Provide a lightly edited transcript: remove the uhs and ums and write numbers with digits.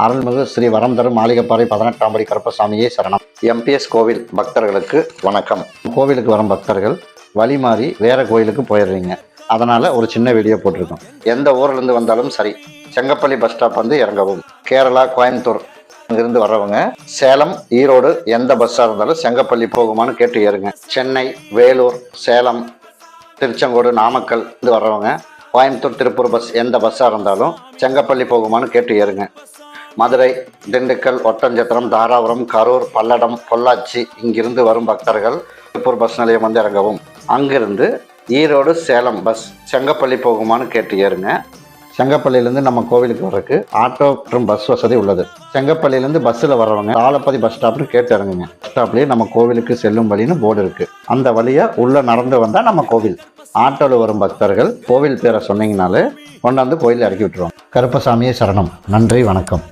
அருள்மிகு ஸ்ரீ வரம் தரும் மாளிகைப்பாறை 18ஆம் படி கருப்பசாமியே சரணம். எம்பிஎஸ் கோவில் பக்தர்களுக்கு வணக்கம். கோவிலுக்கு வரும் பக்தர்கள் வழி மாறி வேற கோயிலுக்கு போயிடுறீங்க. அதனால ஒரு சின்ன வீடியோ போட்டிருக்கோம். எந்த ஊர்ல இருந்து வந்தாலும் சரி, செங்கப்பள்ளி பஸ் ஸ்டாப் வந்து இறங்கவும். கேரளா, கோயம்புத்தூர் இருந்து வர்றவங்க சேலம், ஈரோடு எந்த பஸ்ஸாக இருந்தாலும் செங்கப்பள்ளி போகுமான்னு கேட்டு ஏறுங்க. சென்னை, வேலூர், சேலம், திருச்செங்கோடு, நாமக்கல் இருந்து வர்றவங்க கோயம்புத்தூர், திருப்பூர் பஸ் எந்த பஸ்ஸாக இருந்தாலும் செங்கப்பள்ளி போகுமான்னு கேட்டு ஏறுங்க. மதுரை, திண்டுக்கல், ஒட்டஞ்சத்திரம், தாராபுரம், கரூர், பல்லடம், பொள்ளாச்சி இங்கிருந்து வரும் பக்தர்கள் திருப்பூர் பஸ் நிலையம் வந்து இறங்கவும். அங்கிருந்து ஈரோடு, சேலம் பஸ் செங்கப்பள்ளி போகுமான்னு கேட்டு ஏறுங்க. செங்கப்பள்ளியிலேருந்து நம்ம கோவிலுக்கு வர்றதுக்கு ஆட்டோ மற்றும் பஸ் வசதி உள்ளது. செங்கப்பள்ளியிலேருந்து பஸ்ஸில் வர்றவங்க ஆலப்பதி பஸ் ஸ்டாப்னு கேட்டு இறங்குங்க. பஸ் ஸ்டாப்லேயே நம்ம கோவிலுக்கு செல்லும் வழின்னு போர்டு இருக்குது. அந்த வழியாக உள்ளே நடந்து வந்தால் நம்ம கோவில். ஆட்டோவில் வரும் பக்தர்கள் கோவில் பேரை சொன்னீங்கனாலே கொண்டாந்து கோயிலில் இறக்கி விட்டுருவோம். கருப்பசாமியே சரணம். நன்றி, வணக்கம்.